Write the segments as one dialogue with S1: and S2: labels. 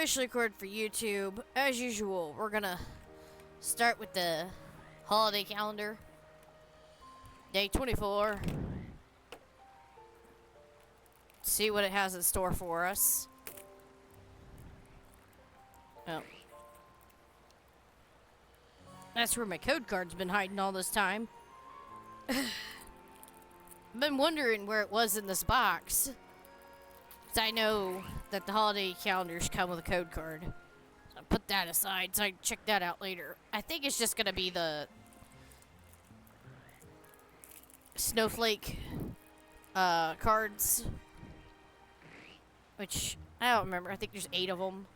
S1: officially recorded for YouTube. As usual, we're gonna start with the holiday calendar. Day 24. See what it has in store for us. Oh. That's where my code card's been hiding all this time. I've been wondering where it was in this box. Because I know that the holiday calendars come with a code card. So I'll put that aside so I can check that out later. I think it's just going to be the snowflake cards. Which, I don't remember. I think there's 8 of them.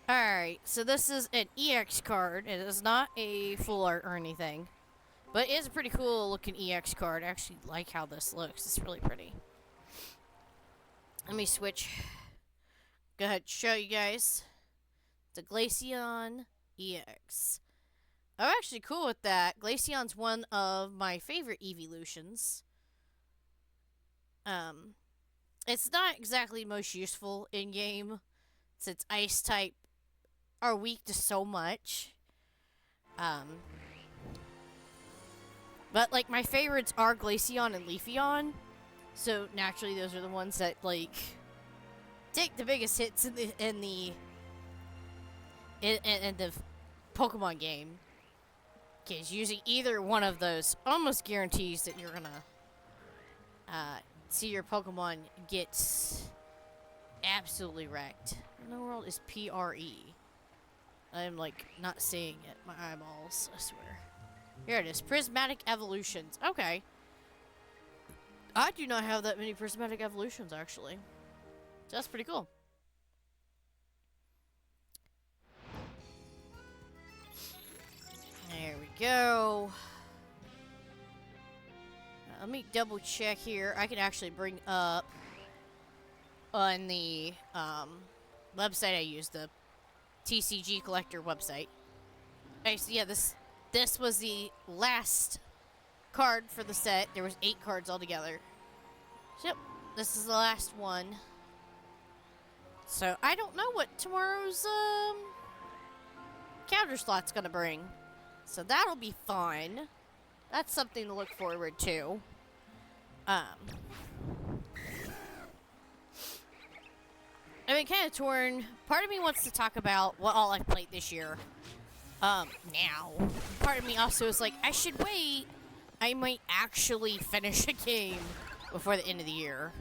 S1: Alright, so this is an EX card. It is not a full art or anything. But it is a pretty cool looking EX card. I actually like how this looks. It's really pretty. Let me switch. Go ahead and show you guys. The Glaceon EX. I'm actually cool with that. Glaceon's one of my favorite evolutions. It's not exactly most useful in game, since ice type are weak to so much. But like my favorites are Glaceon and Leafeon, so naturally those are the ones that like take the biggest hits in the Pokemon game. Because using either one of those almost guarantees that you're gonna see your Pokemon get absolutely wrecked. What in the world is PRE? I'm like not seeing it. My eyeballs, I swear. Here it is. Prismatic Evolutions. Okay. I do not have that many Prismatic Evolutions, actually. So that's pretty cool. There we go. Let me double check here. I can actually bring up on the website I use, the TCG Collector website. Okay, so yeah, this was the last card for the set. There was 8 cards altogether. Yep, this is the last one. So I don't know what tomorrow's counter slot's gonna bring. So that'll be fun. That's something to look forward to. I've been kind of torn. Part of me wants to talk about what all I've played this year. Now. Part of me also is like, I should wait. I might actually finish a game before the end of the year.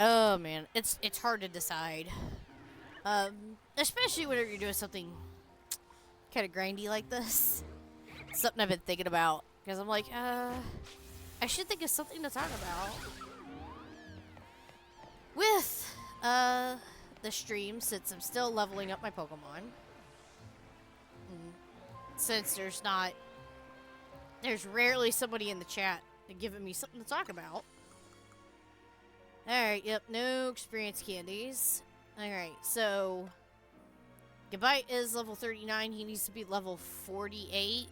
S1: Oh, man. It's hard to decide. Especially whenever you're doing something kind of grindy like this. Something I've been thinking about. Because I'm like, I should think of something to talk about. With, the stream, since I'm still leveling up my Pokemon. Since there's rarely somebody in the chat giving me something to talk about. Alright, yep, no experience candies. Alright, so Gabite is level 39. He needs to be level 48.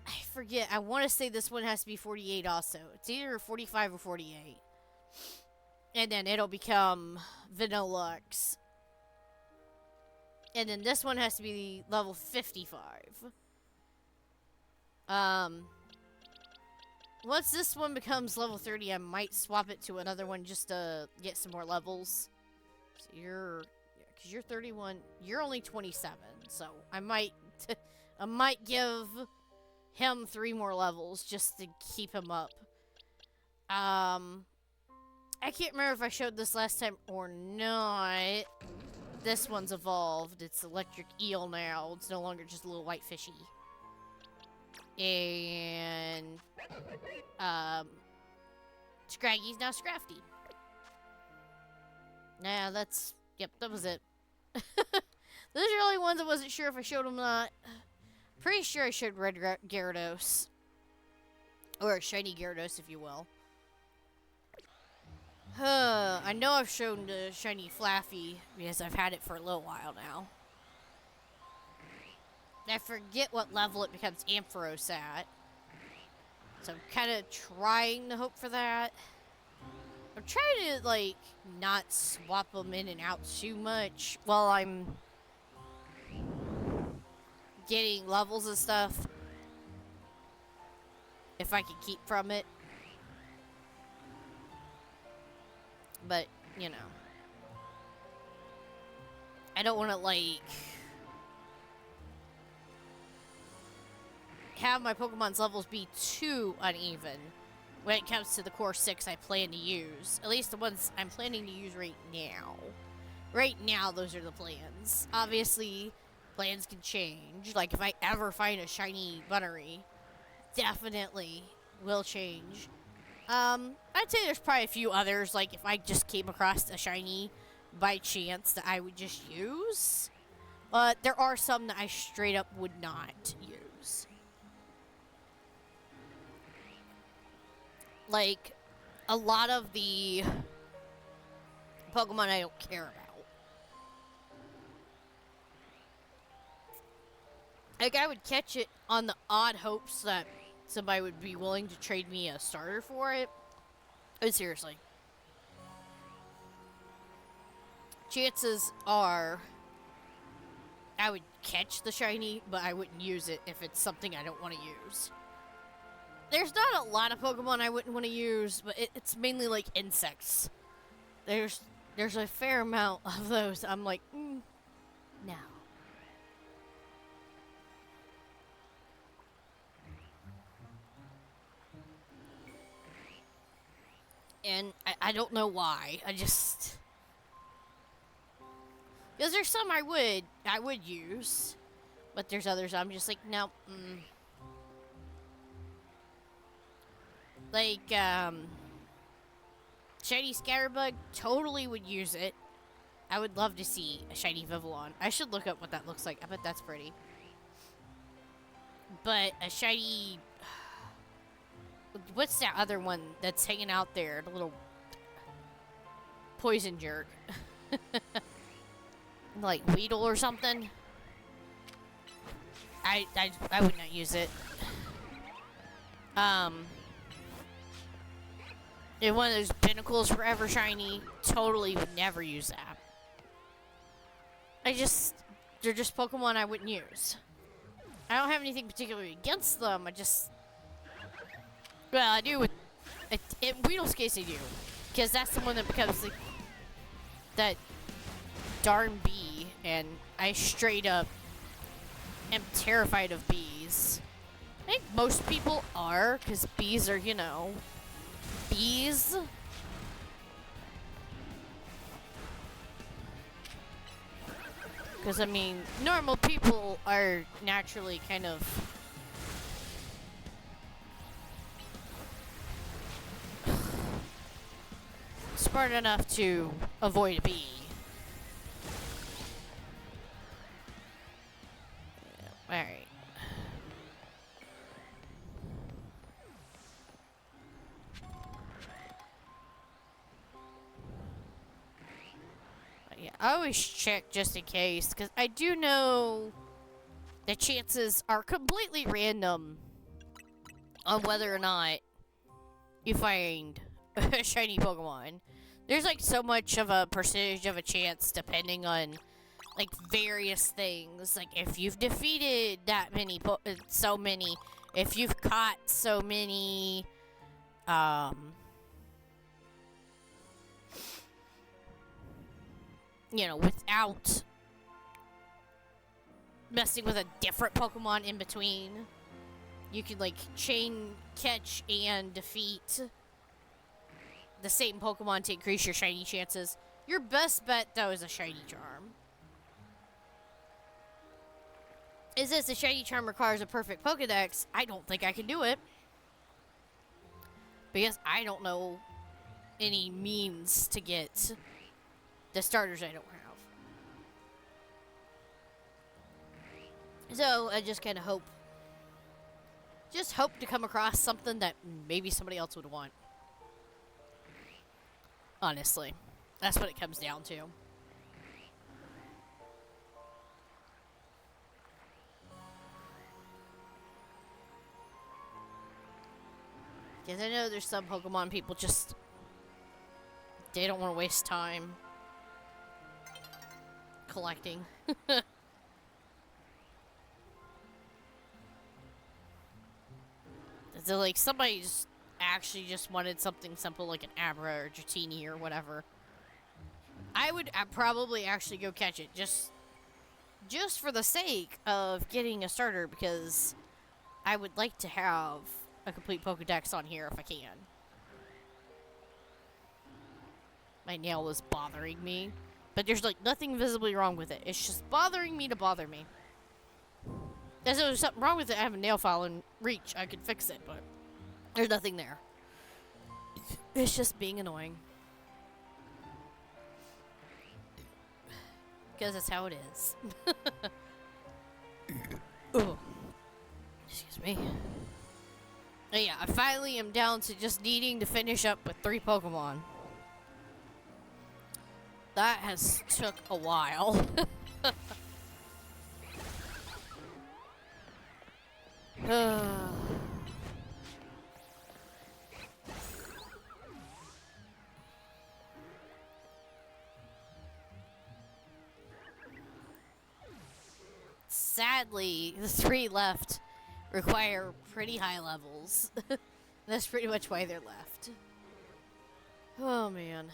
S1: I forget. I want to say this one has to be 48 also. It's either 45 or 48. And then it'll become Vanillux. And then this one has to be level 55. Once this one becomes level 30, I might swap it to another one just to get some more levels. So because you're 31, you're only 27, so I might give him 3 more levels just to keep him up. I can't remember if I showed this last time or not. This one's evolved. It's electric eel now. It's no longer just a little white fishy. And Scraggy's now Scrafty. Nah, yep, that was it. Those are the only ones I wasn't sure if I showed them or not. Pretty sure I showed Red Gyarados. Or Shiny Gyarados, if you will. I know I've shown the Shiny Flaffy because I've had it for a little while now. I forget what level it becomes Ampharos at. So I'm kind of trying to hope for that. I'm trying to, like, not swap them in and out too much while I'm getting levels and stuff. If I can keep from it. But, you know. I don't want to, like, have my Pokemon's levels be too uneven when it comes to the core 6 I plan to use. At least the ones I'm planning to use right now. Right now, those are the plans. Obviously, plans can change. Like, if I ever find a shiny Bunnery, definitely will change. I'd say there's probably a few others, like if I just came across a shiny by chance that I would just use. But there are some that I straight up would not use. Like, a lot of the Pokemon I don't care about. Like, I would catch it on the odd hopes that somebody would be willing to trade me a starter for it. But seriously. Chances are I would catch the shiny, but I wouldn't use it if it's something I don't want to use. There's not a lot of Pokemon I wouldn't want to use, but it's mainly like insects. There's a fair amount of those. I'm like, no. And I don't know why. I just... Because there's some I would use. But there's others I'm just like, no. Like, shiny Scatterbug, totally would use it. I would love to see a shiny Vivillon. I should look up what that looks like. I bet that's pretty. But a shiny... What's that other one that's hanging out there? The little poison jerk. Like Weedle or something. I would not use it. If one of those Pinnacles were ever shiny, totally would never use that. They're just Pokemon I wouldn't use. I don't have anything particularly against them. Well, I do with... In Weedle's case, I do. Because that's the one that becomes like... That darn bee. And I straight up am terrified of bees. I think most people are. Because bees are, you know... Bees. Because, I mean, normal people are naturally kind of... smart enough to avoid a bee. Yeah, alright. Yeah, I always check just in case, because I do know the chances are completely random on whether or not you find a shiny Pokemon. There's like so much of a percentage of a chance depending on like various things. Like if you've defeated that many, if you've caught so many, you know, without messing with a different Pokemon in between. You can like chain catch and defeat the same Pokemon to increase your shiny chances. Your best bet, though, is a shiny charm. Is this a shiny charm requires a perfect Pokedex? I don't think I can do it. Because I don't know any means to get the starters I don't have. So, I just kind of hope. Just hope to come across something that maybe somebody else would want. Honestly. That's what it comes down to. Because I know there's some Pokemon people just They don't want to waste time collecting. So, like, somebody just actually just wanted something simple like an Abra or Dratini or whatever. I'd probably actually go catch it just for the sake of getting a starter, because I would like to have a complete Pokedex on here if I can. My nail is bothering me, but there's like nothing visibly wrong with it. It's just bothering me to bother me. If there was something wrong with it, I have a nail file in reach. I could fix it, but there's nothing there. It's just being annoying. Because that's how it is. Oh, excuse me. But yeah, I finally am down to just needing to finish up with 3 Pokemon. That has took a while. Sadly, the 3 left require pretty high levels. That's pretty much why they're left. Oh man.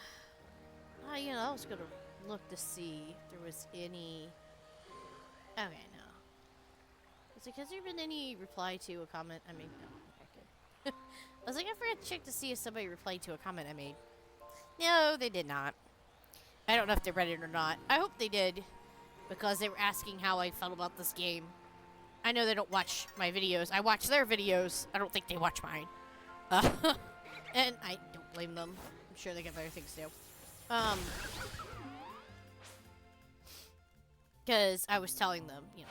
S1: You know, I was gonna look to see if there was any. Okay, no. It's like, has there been any reply to a comment I made? No. Okay, good. I was like, I forgot to check to see if somebody replied to a comment I made. No, they did not. I don't know if they read it or not. I hope they did, because they were asking how I felt about this game. I know they don't watch my videos. I watch their videos. I don't think they watch mine. And I don't blame them. I'm sure they got better things to do. Because I was telling them, you know,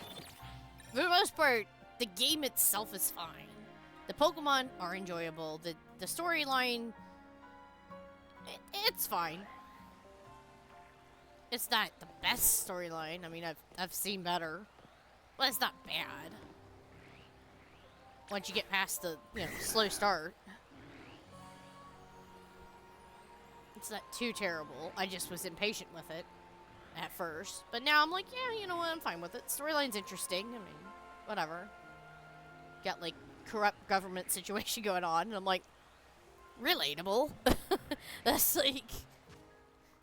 S1: for the most part, the game itself is fine. The Pokemon are enjoyable. The storyline, it's fine. It's not the best storyline. I mean, I've seen better, but it's not bad. Once you get past the, you know, slow start. It's not too terrible. I just was impatient with it at first. But now I'm like, yeah, you know what? I'm fine with it. Storyline's interesting. I mean, whatever. Got, like, corrupt government situation going on. And I'm like, relatable. That's, like,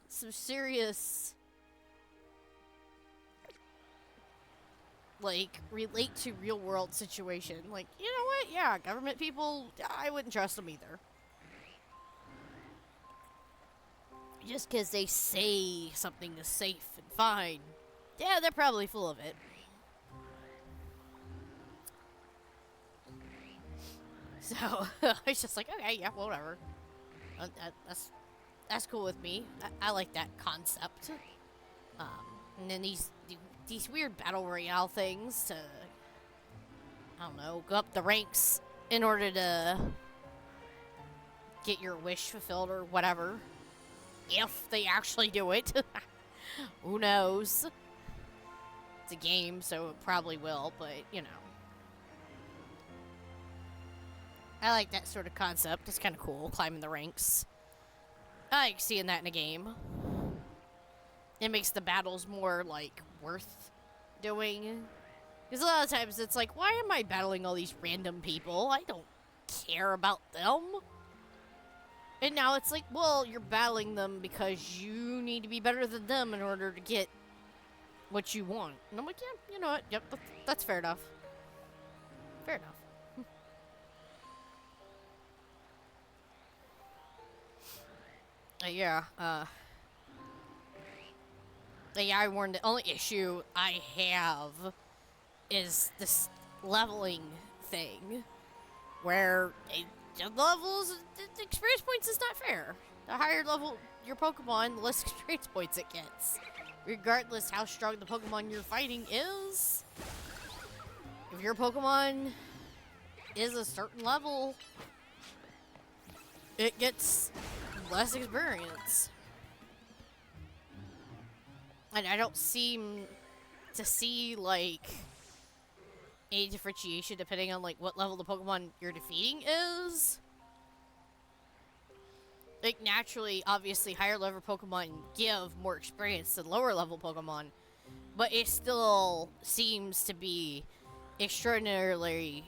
S1: some serious, like, relate to real world situation. Like, you know what? Yeah, government people, I wouldn't trust them either. Just because they say something is safe and fine. Yeah, they're probably full of it. So, I was just like, okay, yeah, whatever. That's cool with me. I like that concept. And then these weird battle royale things to, I don't know, go up the ranks in order to get your wish fulfilled or whatever. If they actually do it. Who knows? It's a game, so it probably will, but, you know. I like that sort of concept. It's kind of cool, climbing the ranks. I like seeing that in a game. It makes the battles more, like, worth doing. Because a lot of times it's like, why am I battling all these random people? I don't care about them. And now it's like, well, you're battling them because you need to be better than them in order to get what you want. And I'm like, yeah, you know what? Yep, that's fair enough. Fair enough. Yeah, I warned the only issue I have is this leveling thing. Where the levels, the experience points is not fair. The higher level your Pokemon, the less experience points it gets. Regardless how strong the Pokemon you're fighting is. If your Pokemon is a certain level, it gets less experience. And I don't seem to see, like, a differentiation depending on, like, what level the Pokemon you're defeating is. Like, naturally, obviously, higher level Pokemon give more experience than lower level Pokemon, but it still seems to be extraordinarily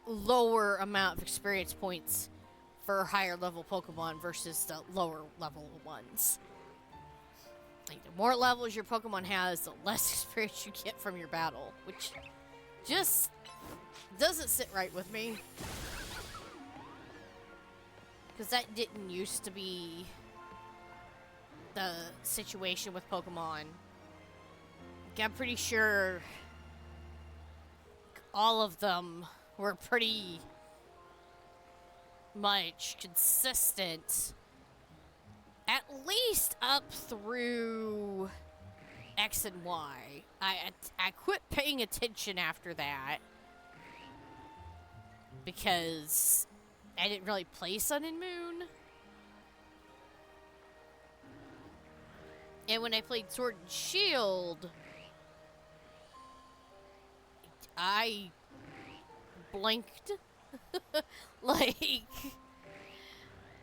S1: lower amount of experience points for higher level Pokemon versus the lower level ones. Like, the more levels your Pokemon has, the less experience you get from your battle, which just doesn't sit right with me. Because that didn't used to be the situation with Pokemon. Like, I'm pretty sure all of them were pretty much consistent, at least up through X and Y. I quit paying attention after that because I didn't really play Sun and Moon. And when I played Sword and Shield, I blanked. Like,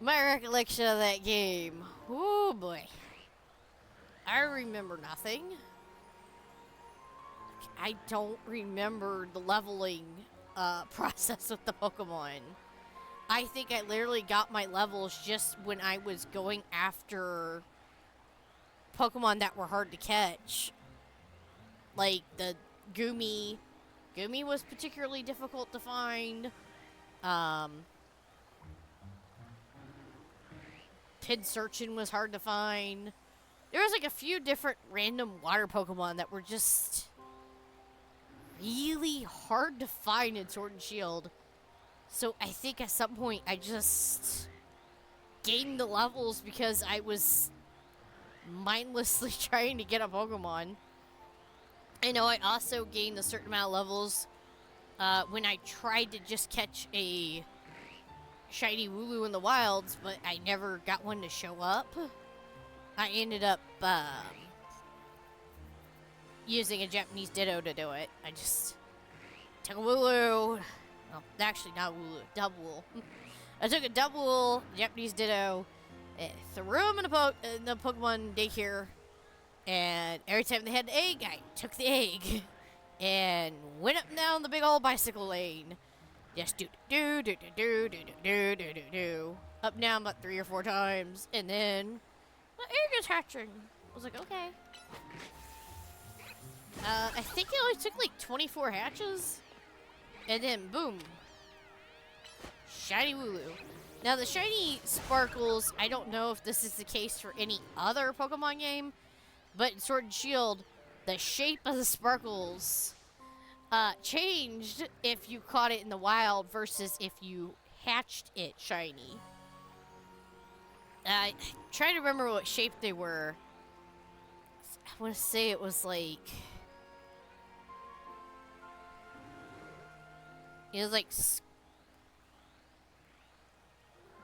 S1: my recollection of that game, oh boy. I remember nothing. I don't remember the leveling process with the Pokemon. I think I literally got my levels just when I was going after Pokemon that were hard to catch. Like the Goomy. Goomy was particularly difficult to find. Pinsirchin was hard to find. There was like a few different random water Pokemon that were just really hard to find in Sword and Shield. So I think at some point I just gained the levels because I was mindlessly trying to get a Pokemon. I know I also gained a certain amount of levels when I tried to just catch a shiny Wooloo in the wilds, but I never got one to show up. I ended up using a Japanese Ditto to do it. I just took a Wooloo. Well, actually, not Wooloo. Double. I took a double Japanese Ditto, threw him in the Pokemon daycare, and every time they had an egg, I took the egg and went up and down the big old bicycle lane. Just do do do do do do do do do do up and down about 3 or 4 times, and then the egg is hatching. I was like, okay. I think it only took like 24 hatches, and then boom, shiny Wooloo. Now the shiny Sparkles, I don't know if this is the case for any other Pokemon game, but in Sword and Shield, the shape of the Sparkles changed if you caught it in the wild versus if you hatched it shiny. I try to remember what shape they were. I want to say it was like... It was like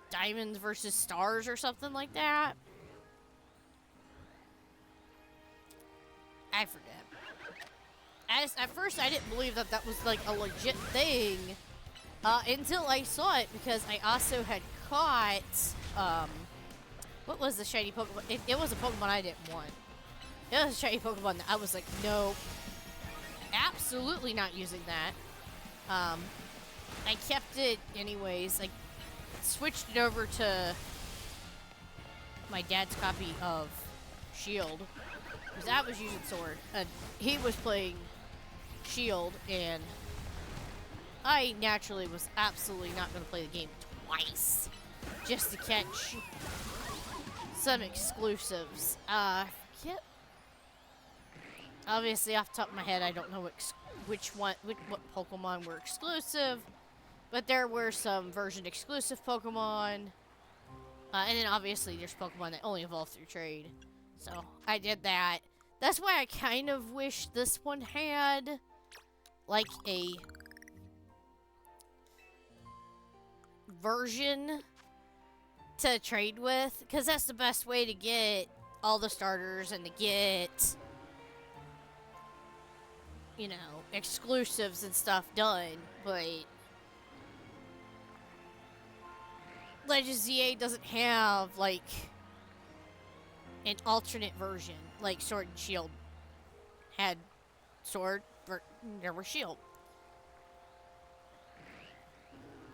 S1: diamonds versus stars or something like that. I forget. At first, I didn't believe that was like a legit thing until I saw it, because I also had caught what was the shiny Pokemon? It was a Pokemon I didn't want. It was a shiny Pokemon that I was like, nope, absolutely not using that. I kept it anyways. I switched it over to my dad's copy of Shield, because I was using Sword, and he was playing Shield, and I naturally was absolutely not going to play the game twice just to catch some exclusives. Yep. Obviously, off the top of my head, I don't know what Pokemon were exclusive, but there were some version exclusive Pokemon, and then obviously there's Pokemon that only evolve through trade. So I did that. That's why I kind of wish this one had like a version to trade with, because that's the best way to get all the starters and to get, you know, exclusives and stuff done. But Legends ZA doesn't have, like, an alternate version. Like, Sword and Shield had Sword, there was Shield.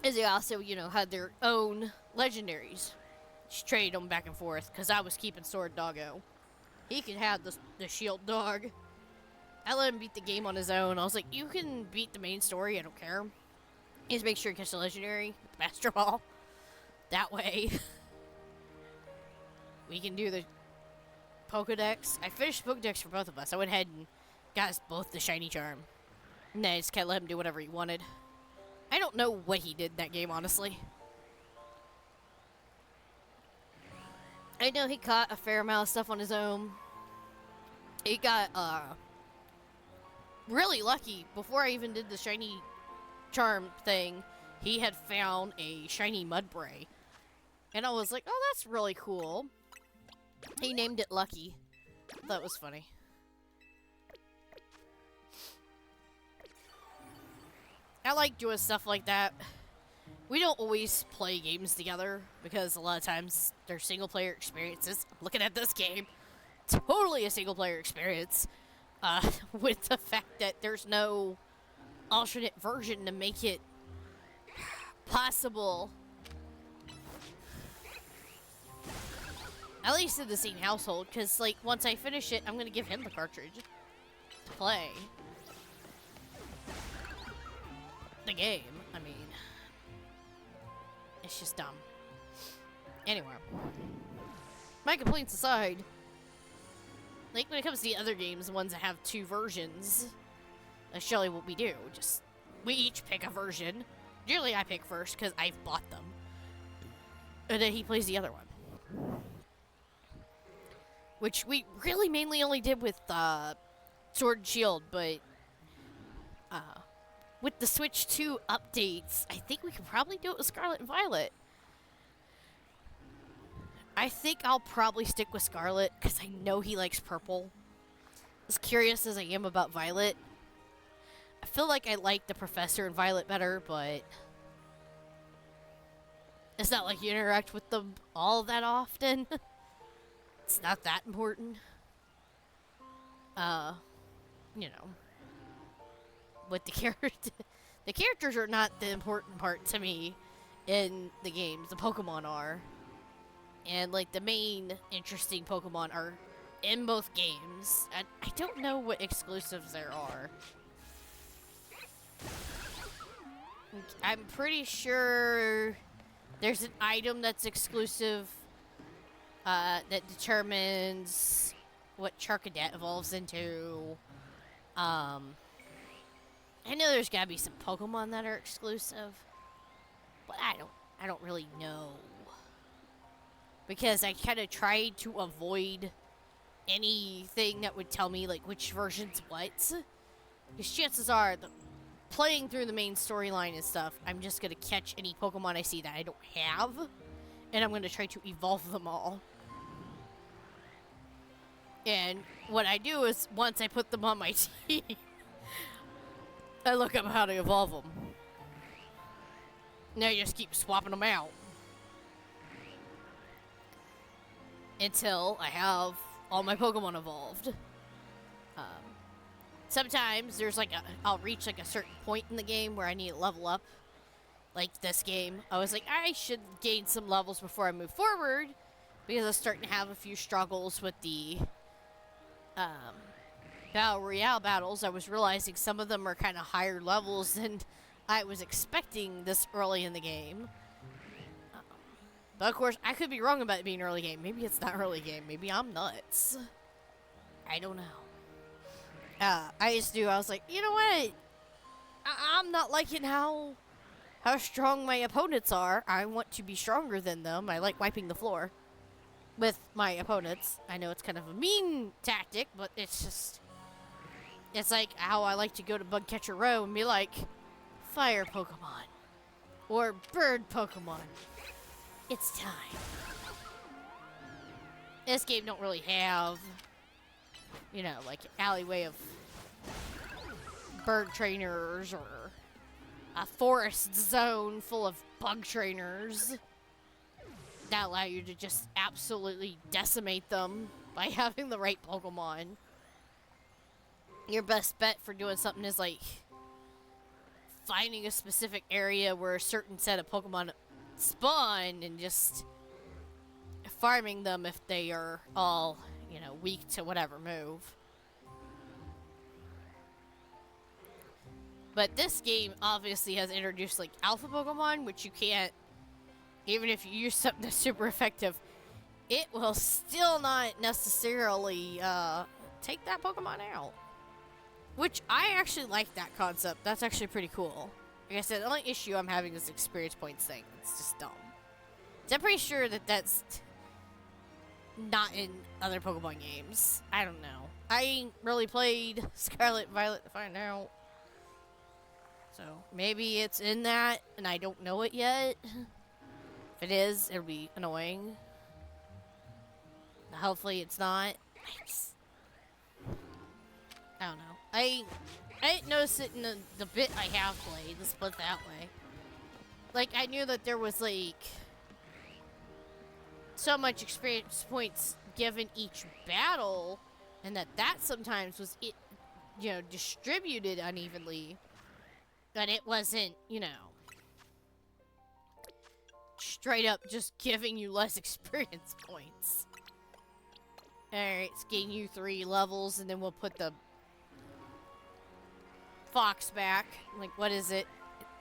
S1: And they also, you know, had their own legendaries. Just traded them back and forth, because I was keeping Sword Doggo. He could have the Shield Dog. I let him beat the game on his own. I was like, you can beat the main story, I don't care. Just make sure you catch the legendary with the Master Ball. That way, we can do the Pokedex. I finished Pokedex for both of us. I went ahead and got us both the Shiny Charm. And I just can't let him do whatever he wanted. I don't know what he did in that game, honestly. I know he caught a fair amount of stuff on his own. He got, really lucky. Before I even did the Shiny Charm thing, he had found a shiny Mudbray. And I was like, oh, that's really cool. He named it Lucky. That was funny. I like doing stuff like that. We don't always play games together because a lot of times they're single player experiences. I'm looking at this game, totally a single player experience, with the fact that there's no alternate version to make it possible. At least in the same household, because, like, once I finish it, I'm going to give him the cartridge to play the game. I mean, it's just dumb. Anyway, my complaints aside, like, when it comes to the other games, the ones that have two versions, that's generally what we do. Just, we each pick a version. Generally, I pick first, because I've bought them. And then he plays the other one. Which we really mainly only did with Sword and Shield, but with the Switch 2 updates, I think we could probably do it with Scarlet and Violet. I think I'll probably stick with Scarlet, because I know he likes purple. As curious as I am about Violet, I feel like I like the Professor and Violet better, but it's not like you interact with them all that often. It's not that important. You know. With the characters are not the important part to me in the games. The Pokemon are. And, like, the main interesting Pokemon are in both games. I don't know what exclusives there are. I'm pretty sure there's an item that's exclusive that determines what Charcadet evolves into. I know there's gotta be some Pokemon that are exclusive, but I don't really know. Because I kind of tried to avoid anything that would tell me, like, which version's what. Because chances are, playing through the main storyline and stuff, I'm just gonna catch any Pokemon I see that I don't have, and I'm gonna try to evolve them all. And what I do is, once I put them on my team, I look up how to evolve them. Now you just keep swapping them out. Until I have all my Pokemon evolved. Sometimes there's like I'll reach like a certain point in the game where I need to level up. Like this game, I was like, I should gain some levels before I move forward. Because I was starting to have a few struggles with the Battle Royale battles. I was realizing some of them are kind of higher levels than I was expecting this early in the game. But of course, I could be wrong about it being early game. Maybe it's not early game. Maybe I'm nuts. I don't know. I was like, you know what? I'm not liking how strong my opponents are. I want to be stronger than them. I like wiping the floor with my opponents. I know it's kind of a mean tactic, but it's like how I like to go to Bug Catcher Row and be like, fire Pokemon or bird Pokemon. It's time. This game don't really have, you know, like alleyway of bird trainers or a forest zone full of bug trainers. that allow you to just absolutely decimate them by having the right Pokemon. Your best bet for doing something is like finding a specific area where a certain set of Pokemon spawn and just farming them if they are all, you know, weak to whatever move. But this game obviously has introduced like alpha Pokemon, which you can't, even if you use something that's super effective, it will still not necessarily take that Pokemon out. Which I actually like that concept. That's actually pretty cool. Like I said, the only issue I'm having is the experience points thing. It's just dumb. So I'm pretty sure that that's not in other Pokemon games. I don't know. I ain't really played Scarlet and Violet to find out. So maybe it's in that and I don't know it yet. If it is, it'll be annoying. Hopefully it's not. I don't know. I didn't notice it in the bit I have played. Let's put it that way. Like, I knew that there was, like, so much experience points given each battle, and that sometimes was, distributed unevenly. But it wasn't, straight up just giving you less experience points. Alright, it's getting you 3 levels, and then we'll put the fox back. Like, what is it?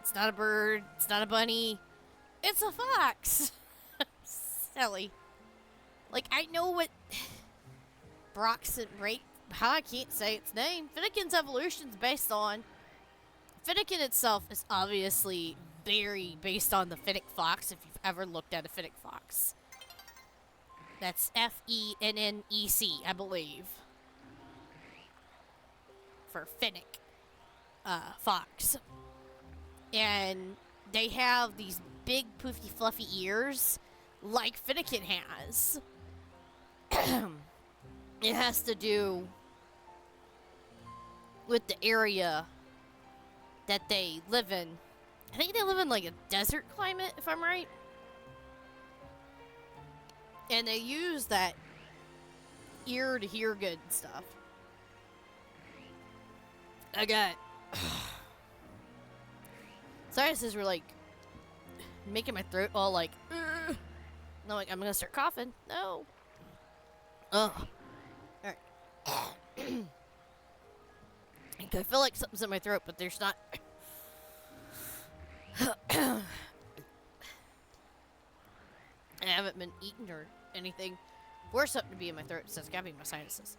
S1: It's not a bird. It's not a bunny. It's a fox. Silly. Like, I know what Broxton Break. How I can't say its name. Finnegan's evolution is based on. Finnegan itself is obviously very based on the Fennec fox. If you've ever looked at a Fennec fox, that's Fennec, I believe, for Fennec. Fox. And they have these big, poofy, fluffy ears like Finnegan has. It has to do with the area that they live in. I think they live in like a desert climate, if I'm right. And they use that ear to hear good and stuff. I got sinuses were like making my throat all like, ugh. No, like I'm gonna start coughing. No. Ugh. Alright. I feel like something's in my throat, but there's not. I haven't been eating or anything for something to be in my throat, so it's gotta be my sinuses.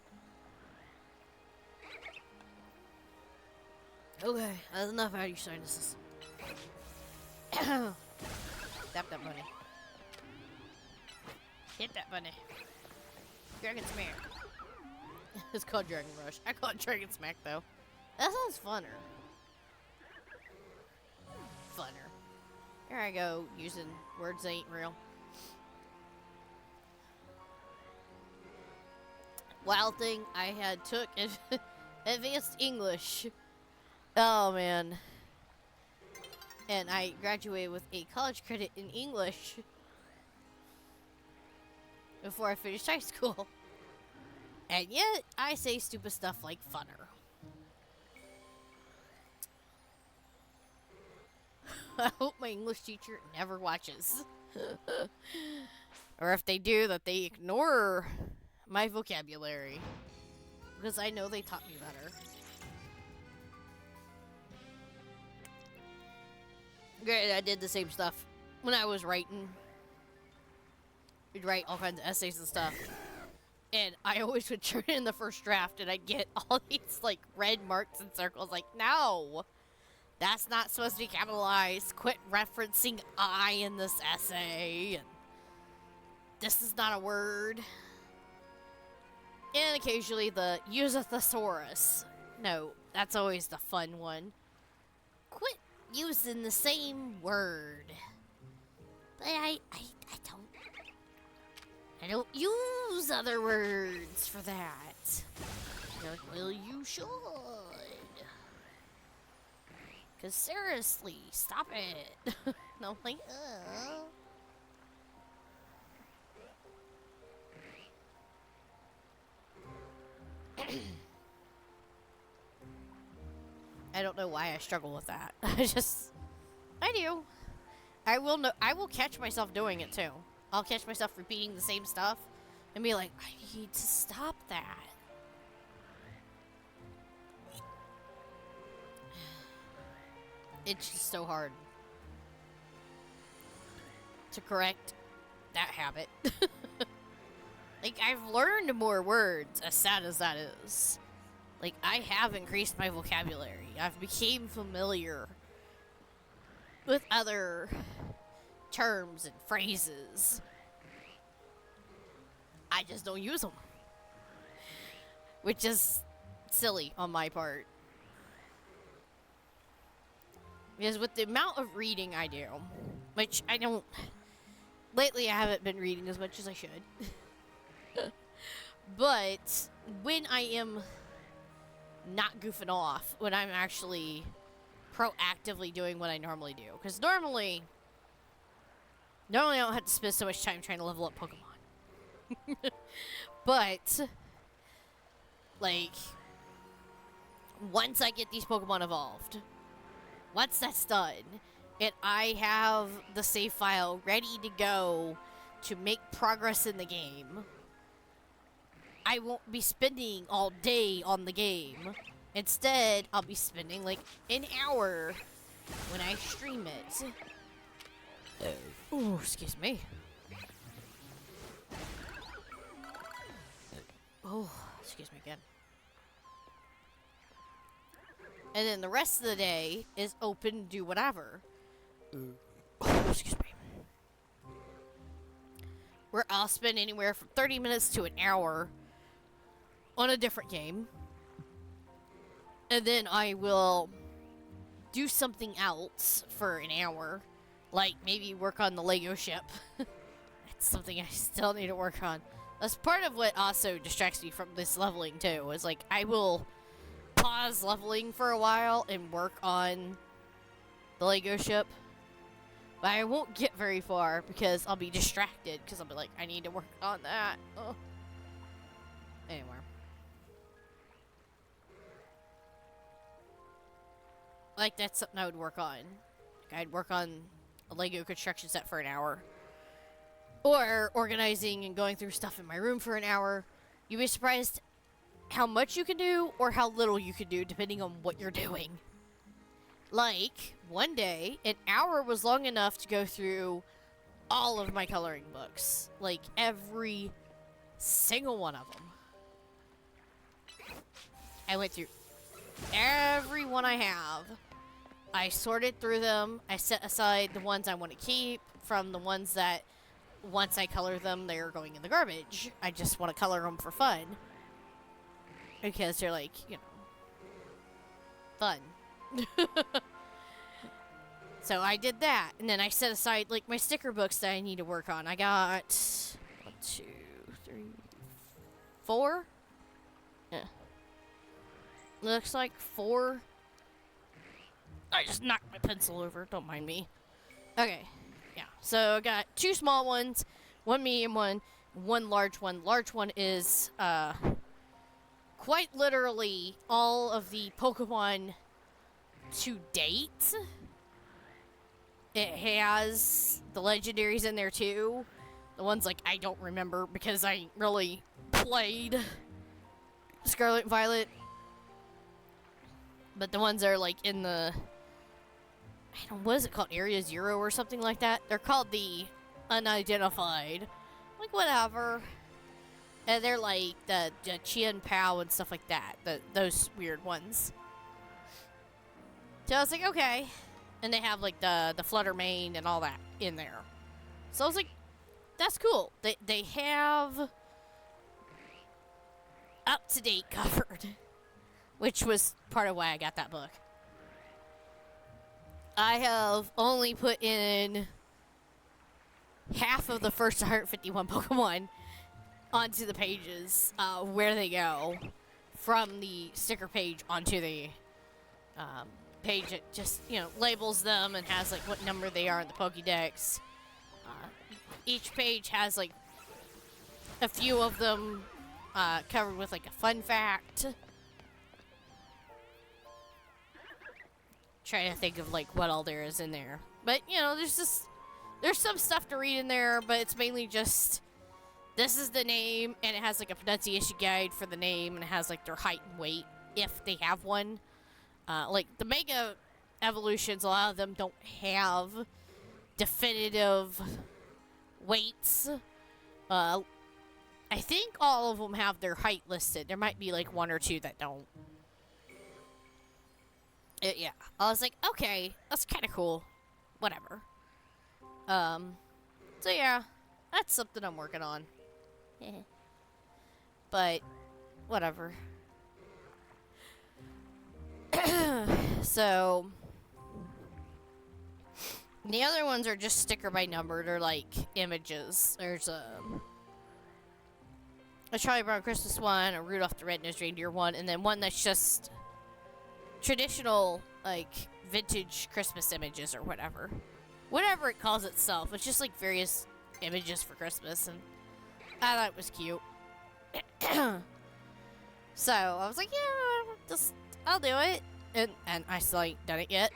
S1: Okay, that's enough out of your sinuses. Tap that bunny. Hit that bunny. Dragon Smack. It's called Dragon Rush. I call it Dragon Smack, though. That sounds funner. Funner. Here I go, using words that ain't real. Wild thing, I had took advanced English. Oh, man. And I graduated with a college credit in English before I finished high school. And yet, I say stupid stuff like funner. I hope my English teacher never watches. Or if they do, that they ignore my vocabulary. Because I know they taught me better. Granted, I did the same stuff when I was writing. We'd write all kinds of essays and stuff. And I always would turn in the first draft and I'd get all these like red marks and circles like, no, that's not supposed to be capitalized. Quit referencing I in this essay. And this is not a word. And occasionally the use a thesaurus. No, that's always the fun one. Quit using the same word. But I don't use other words for that. You're like, well, you should. Cause seriously, stop it. And I'm like, I don't know why I struggle with that. I do. I will catch myself doing it too. I'll catch myself repeating the same stuff and be like, I need to stop that. It's just so hard to correct that habit. Like, I've learned more words, as sad as that is. Like, I have increased my vocabulary. I've became familiar with other terms and phrases. I just don't use them. Which is silly on my part. Because with the amount of reading I do, which I don't... Lately, I haven't been reading as much as I should. But when I am not goofing off, when I'm actually proactively doing what I normally do. Because normally I don't have to spend so much time trying to level up Pokemon. But, like, once I get these Pokemon evolved, once that's done, and I have the save file ready to go to make progress in the game, I won't be spending all day on the game. Instead, I'll be spending like an hour when I stream it. Oh, excuse me. Oh, excuse me again. And then the rest of the day is open, do whatever. Oh, excuse me. Where I'll spend anywhere from 30 minutes to an hour on a different game. And then I will do something else for an hour. Like maybe work on the Lego ship. That's something I still need to work on. That's part of what also distracts me from this leveling too. Is like I will pause leveling for a while and work on the Lego ship. But I won't get very far because I'll be distracted because I'll be like, I need to work on that. Oh. Anyway. Like, that's something I would work on. Like, I'd work on a Lego construction set for an hour. Or organizing and going through stuff in my room for an hour. You'd be surprised how much you can do or how little you can do depending on what you're doing. Like, one day, an hour was long enough to go through all of my coloring books. Like, every single one of them. I went through every one I have. I sorted through them. I set aside the ones I want to keep from the ones that, once I color them, they're going in the garbage. I just want to color them for fun. Because they're like, you know, fun. So I did that. And then I set aside, like, my sticker books that I need to work on. I got 1, 2, 3, 4? Yeah. Looks like 4. I just knocked my pencil over. Don't mind me. Okay. Yeah. So I got 2 small ones, 1 medium one, 1 large one. Large one is quite literally all of the Pokemon to date. It has the legendaries in there too. The ones like I don't remember because I really played Scarlet and Violet. But the ones that are like in the, I don't know, what is it called? Area 0 or something like that? They're called the unidentified. Like, whatever. And they're like the Chien Pao and stuff like that. Those weird ones. So I was like, okay. And they have like the Flutter Mane and all that in there. So I was like, that's cool. They have up-to-date covered. Which was part of why I got that book. I have only put in half of the first 151 Pokemon onto the pages where they go from the sticker page onto the page that just, you know, labels them and has like what number they are in the Pokédex. Each page has like a few of them covered with like a fun fact. trying to think of like what all there is in there. But you know, there's some stuff to read in there, but it's mainly just this is the name, and it has like a pronunciation guide for the name, and it has like their height and weight if they have one. Like the Mega Evolutions, a lot of them don't have definitive weights. I think all of them have their height listed. There might be like one or two that don't. Yeah, I was like, okay, that's kind of cool. Whatever. So yeah, that's something I'm working on. But, whatever. So, the other ones are just sticker by number. They're like images. There's a Charlie Brown Christmas one, a Rudolph the Red-Nosed Reindeer one, and then one that's just traditional, like, vintage Christmas images or whatever. Whatever it calls itself. It's just like various images for Christmas, and I thought it was cute. So, I was like, yeah, I'll do it. And I still ain't done it yet.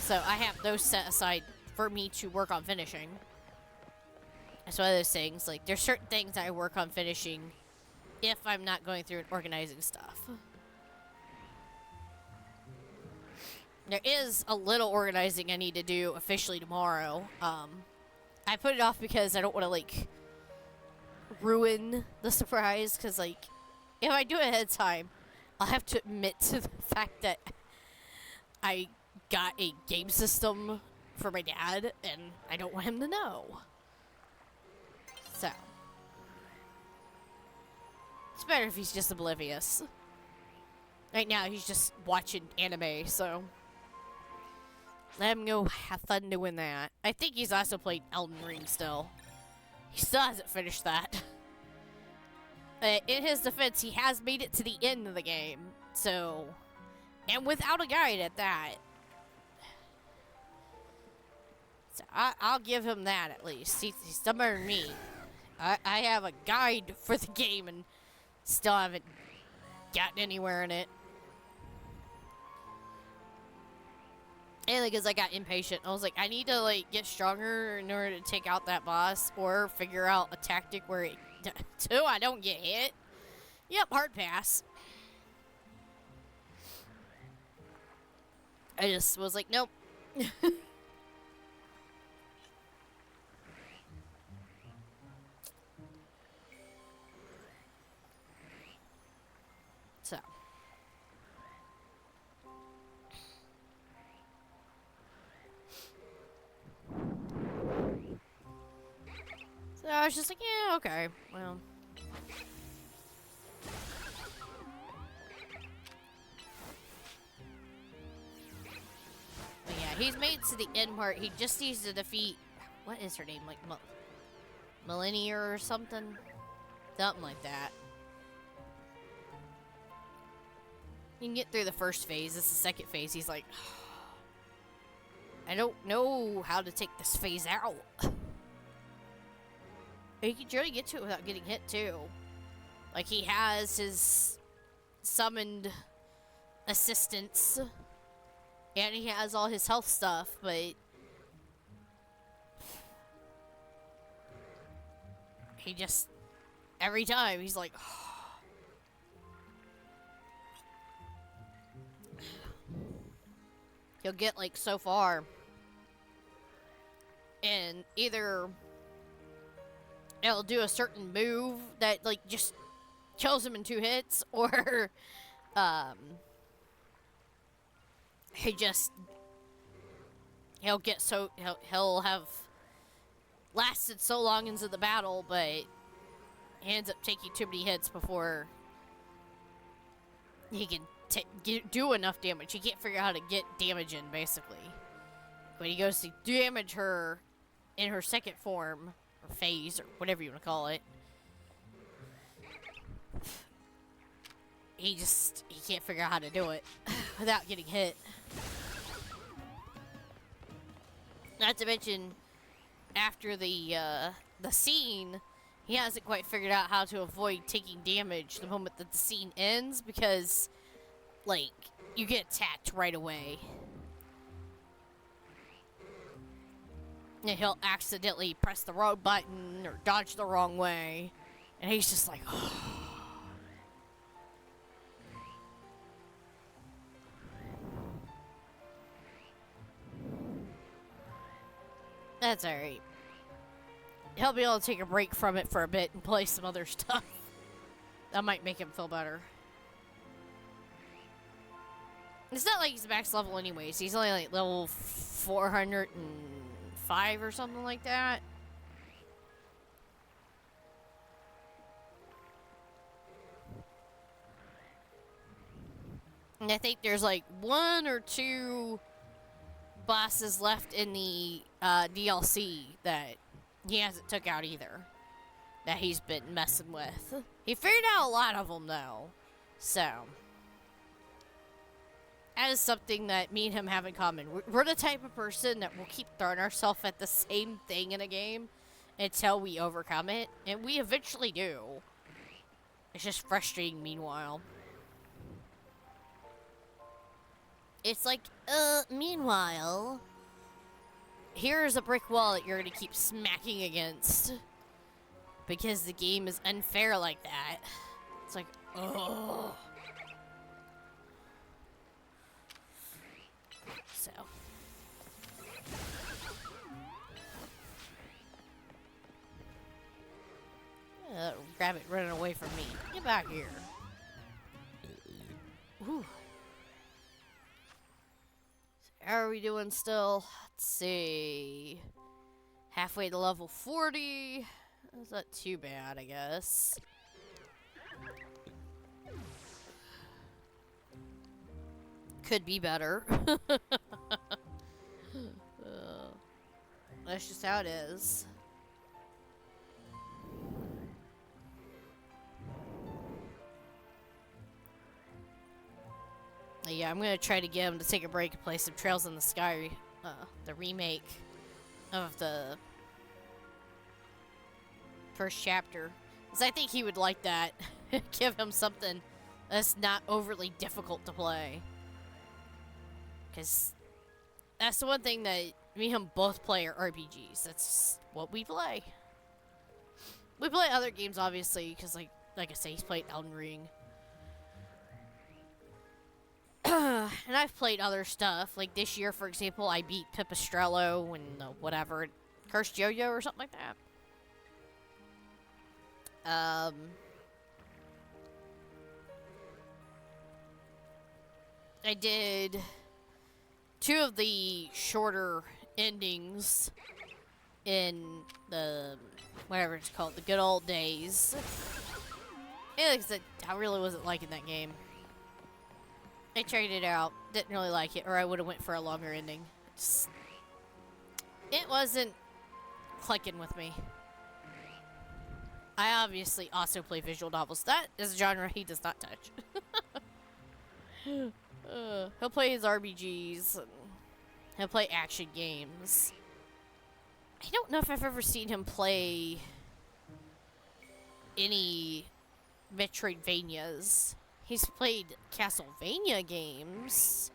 S1: So, I have those set aside for me to work on finishing. It's one of those things, like, there's certain things I work on finishing if I'm not going through and organizing stuff. There is a little organizing I need to do officially tomorrow. I put it off because I don't want to, like, ruin the surprise, because, like, if I do it ahead of time, I'll have to admit to the fact that I got a game system for my dad, and I don't want him to know. So, it's better if he's just oblivious. Right now, he's just watching anime, so let him go have fun doing that. I think he's also played Elden Ring still. He still hasn't finished that. In his defense, he has made it to the end of the game, so, and without a guide at that. So I'll give him that at least. He's still better than me. I have a guide for the game and still haven't gotten anywhere in it. And because I got impatient, I was like, I need to like get stronger in order to take out that boss, or figure out a tactic where it I don't get hit. Yep, hard pass. I just was like, nope. So I was just like, yeah, okay, well. But yeah, he's made to the end part. He just needs to defeat, what is her name, like Millennia or something? Something like that. You can get through the first phase. This is the second phase. He's like, I don't know how to take this phase out. You can try to get to it without getting hit, too. Like, he has his summoned assistants, and he has all his health stuff, but he just, every time, he's like, he'll get, like, so far, and either it'll do a certain move that, like, just kills him in 2 hits, or, he'll get so, he'll have lasted so long into the battle, but he ends up taking too many hits before he can do enough damage. He can't figure out how to get damage in, basically. When he goes to damage her in her second form, phase, or whatever you want to call it, he can't figure out how to do it without getting hit. Not to mention, after the scene, he hasn't quite figured out how to avoid taking damage the moment that the scene ends because, like, you get attacked right away. And he'll accidentally press the wrong button or dodge the wrong way. And he's just like, oh. That's alright. He'll be able to take a break from it for a bit and play some other stuff. That might make him feel better. It's not like he's max level anyways. He's only like level 405 or something like that. And I think there's like 1 or 2 bosses left in the DLC that he hasn't took out either. That he's been messing with. He figured out a lot of them though. So that is something that me and him have in common. We're the type of person that will keep throwing ourselves at the same thing in a game until we overcome it. And we eventually do. It's just frustrating meanwhile. It's like, meanwhile, here's a brick wall that you're gonna keep smacking against. Because the game is unfair like that. It's like, oh. So. Rabbit running away from me. Get back here. Ooh. How are we doing still? Let's see. Halfway to level 40. That's not too bad, I guess. Could be better. That's just how it is. Yeah, I'm gonna try to get him to take a break and play some Trails in the Sky, the remake of the first chapter. Because I think he would like that. Give him something that's not overly difficult to play. Because that's the one thing that me and him both play are RPGs. That's what we play. We play other games, obviously, because like I say, he's played Elden Ring. And I've played other stuff. Like this year, for example, I beat Pipistrello and whatever. Cursed Yo-Yo or something like that. I did 2 of the shorter endings in the, whatever it's called, the good old days. Yeah, like I really wasn't liking that game. I tried it out, didn't really like it, or I would have went for a longer ending. It wasn't clicking with me. I obviously also play visual novels. That is a genre he does not touch. He'll play his RPGs, and he'll play action games. I don't know if I've ever seen him play any Metroidvanias. He's played Castlevania games,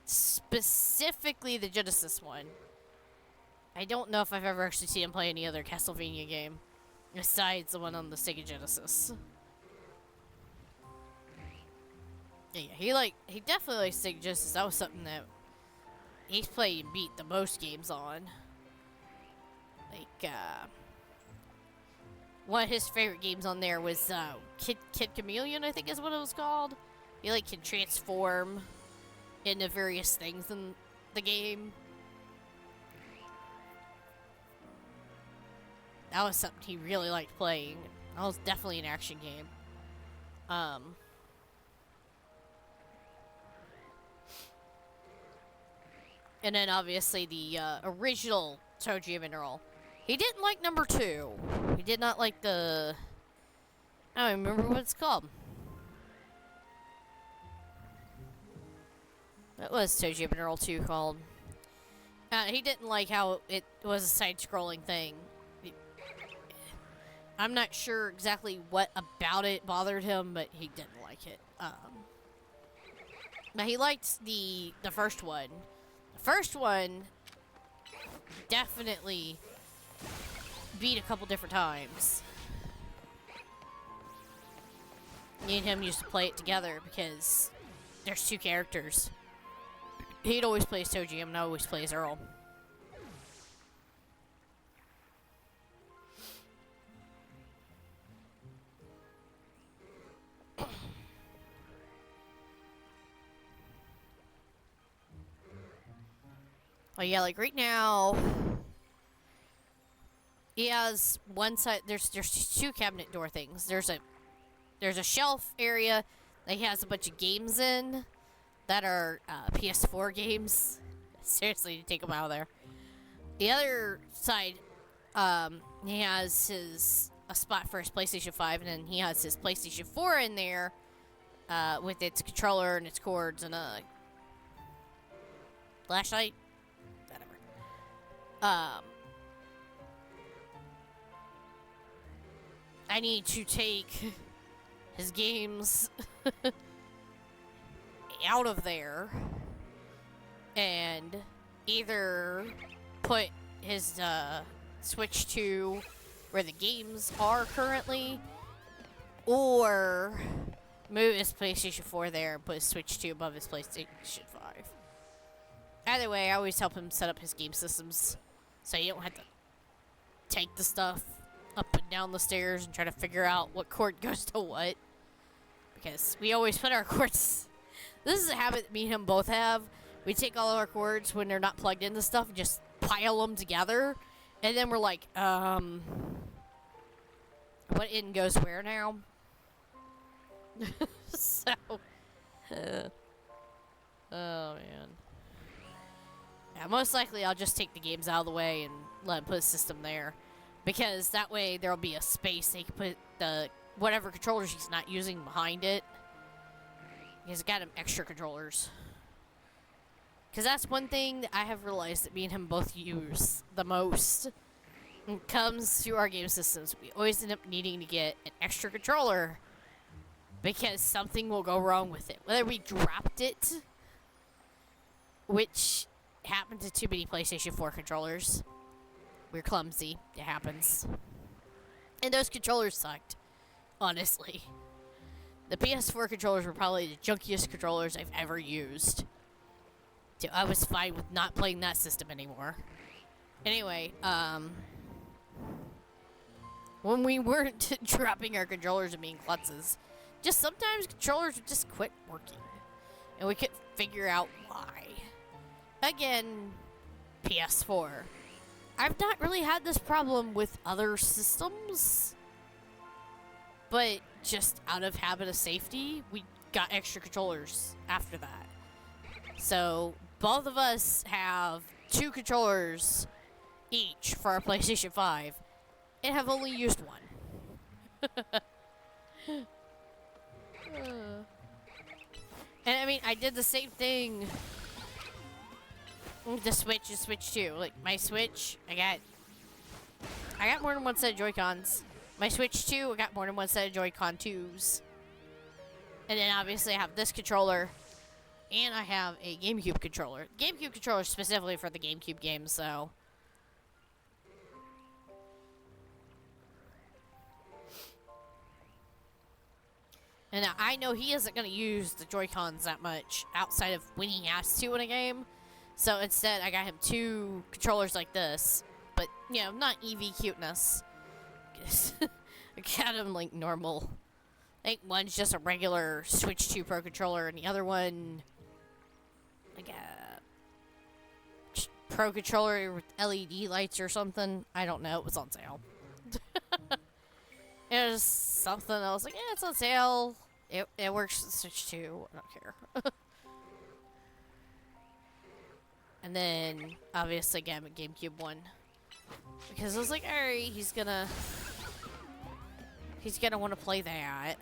S1: specifically the Genesis one. I don't know if I've ever actually seen him play any other Castlevania game, besides the one on the Sega Genesis. Yeah, he definitely likes Sega Genesis. That was something that he's played and beat the most games on. Like, one of his favorite games on there was Kid Chameleon, I think is what it was called. You like can transform into various things in the game. That was something he really liked playing. That was definitely an action game. And then obviously the original ToeJam and Earl. He didn't like number 2. He did not like the... I don't remember what it's called. That was ToeJam and Earl 2 called. He didn't like how it was a side-scrolling thing. I'm not sure exactly what about it bothered him, but he didn't like it. But he liked the first one. The first one definitely beat a couple different times. Me and him used to play it together because there's two characters. He'd always play as Toji, and I always play as Earl. Oh yeah, like right now, he has one side. There's two cabinet door things. There's a shelf area that he has a bunch of games in that are PS4 games. Seriously, to take them out of there. The other side, he has a spot for his PlayStation 5, and then he has his PlayStation 4 in there with its controller and its cords and a flashlight. I need to take his games out of there and either put his Switch to where the games are currently, or move his PlayStation 4 there and put his Switch 2 above his PlayStation 5. Either way, I always help him set up his game systems so you don't have to take the stuff up and down the stairs and try to figure out what cord goes to what. Because we always put our cords... This is a habit that me and him both have. We take all of our cords when they're not plugged into stuff and just pile them together. And then we're like, what end goes where now? So... oh, man. Yeah, most likely I'll just take the games out of the way and let him put a system there. Because that way there'll be a space they can put the whatever controllers he's not using behind it. He's got him extra controllers. Because that's one thing that I have realized that me and him both use the most when it comes to our game systems. We always end up needing to get an extra controller because something will go wrong with it. Whether we dropped it, which happened to too many PlayStation 4 controllers. We're clumsy. It happens. And those controllers sucked. Honestly. The PS4 controllers were probably the junkiest controllers I've ever used. So I was fine with not playing that system anymore. Anyway, when we weren't dropping our controllers and being klutzes, just sometimes controllers would just quit working. And we couldn't figure out why. Again, PS4. I've not really had this problem with other systems, but just out of habit of safety, we got extra controllers after that. So both of us have 2 controllers each for our PlayStation 5 and have only used one. And I mean, I did the same thing with the Switch and Switch 2. Like, my Switch, I got more than one set of Joy-Cons. My Switch 2, I got more than one set of Joy-Con 2s. And then obviously I have this controller, and I have a GameCube controller. GameCube controller specifically for the GameCube games, so... And I know he isn't going to use the Joy-Cons that much outside of when he has to in a game. So instead, I got him 2 controllers like this. But, you know, not EV cuteness. I got him, like, normal. I think one's just a regular Switch 2 Pro controller, and the other one, like a Pro controller with LED lights or something. I don't know. It was on sale. It was something I was like, yeah, it's on sale. It works with Switch 2. I don't care. And then, obviously, again, a GameCube one. Because I was like, alright, he's gonna want to play that.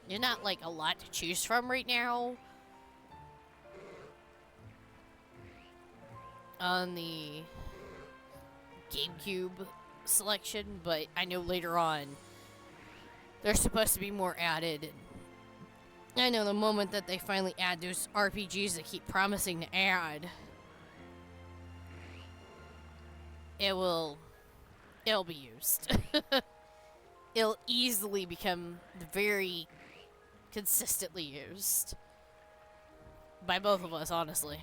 S1: You're not, like, a lot to choose from right now. on the GameCube selection, but I know later on there's supposed to be more added. And I know the moment that they finally add those RPGs they keep promising to add, it'll be used. It'll easily become very consistently used by both of us, honestly.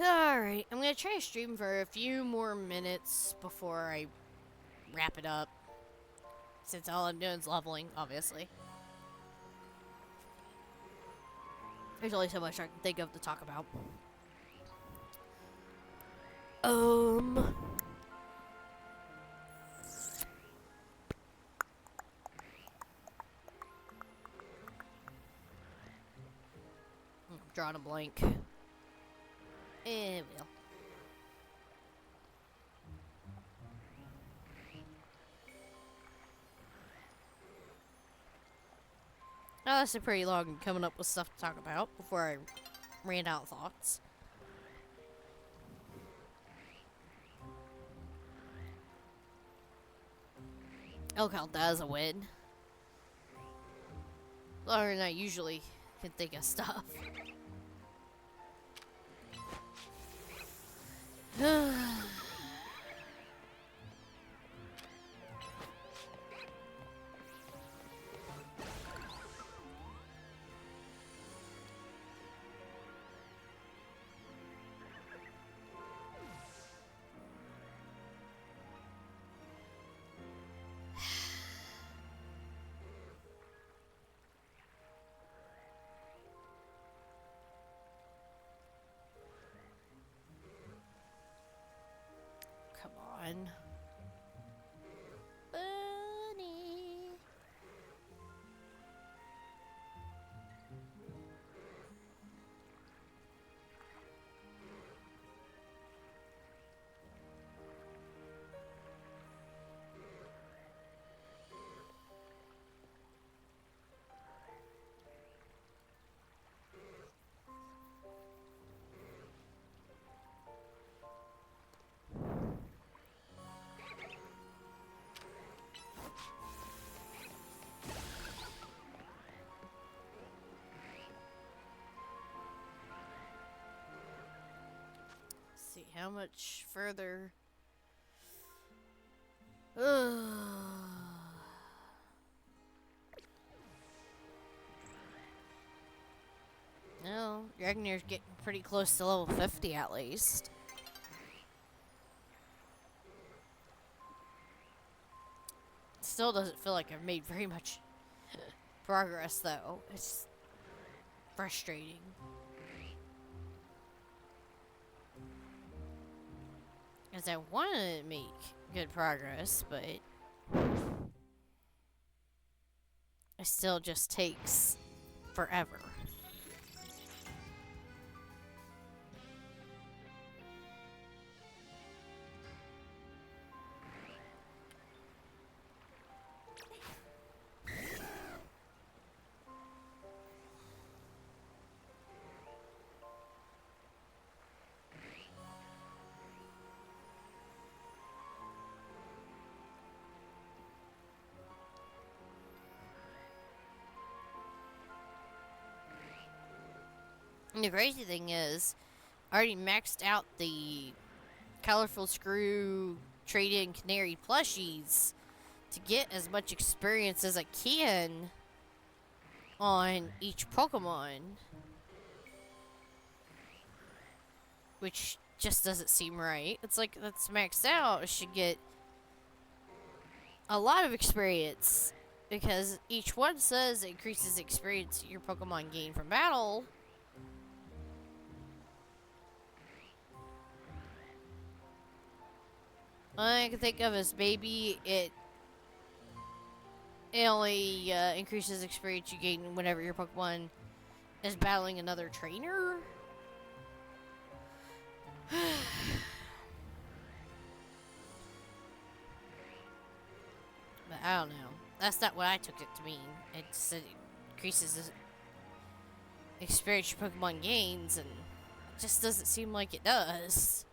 S1: Alright, I'm gonna try to stream for a few more minutes before I wrap it up. Since all I'm doing is leveling, obviously. There's only so much I can think of to talk about. Drawing a blank. It will. Oh, that's a pretty long coming up with stuff to talk about before I ran out of thoughts. I'll count that as a win. Longer than I usually can think of stuff. Come on. Bunny. See how much further. No, Ragnar's getting pretty close to level 50 at least. Still doesn't feel like I've made very much progress though. It's frustrating. As I wanted to make good progress, but it still just takes forever. And the crazy thing is, I already maxed out the Colorful Screw trade-in Canary plushies to get as much experience as I can on each Pokemon. Which just doesn't seem right. It's like, that's maxed out. I should get a lot of experience. Because each one says it increases experience your Pokemon gain from battle. All I can think of is maybe it only increases experience you gain whenever your Pokemon is battling another trainer? But I don't know. That's not what I took it to mean. It said it increases the experience your Pokemon gains, and it just doesn't seem like it does.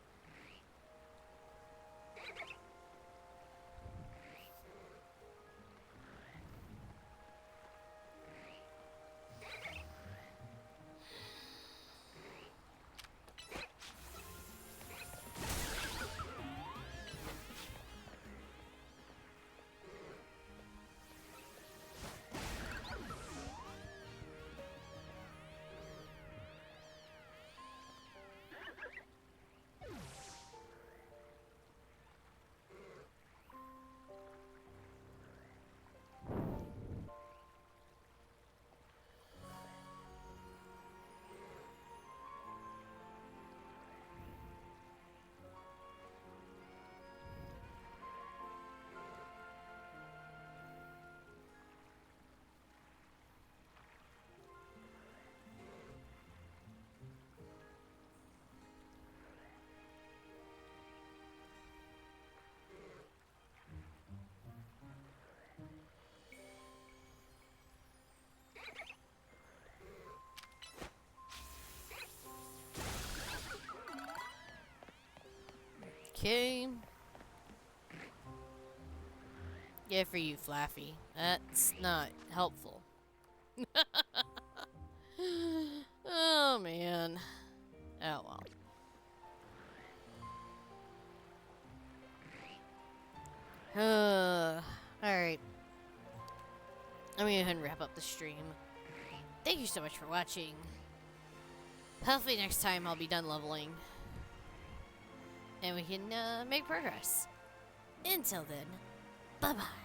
S1: Okay. Yeah, for you, Flaffy. That's not helpful. Oh, man. Oh, well. Alright. I'm gonna go ahead and wrap up the stream. Thank you so much for watching. Hopefully next time I'll be done leveling. And we can make progress. Until then, bye-bye.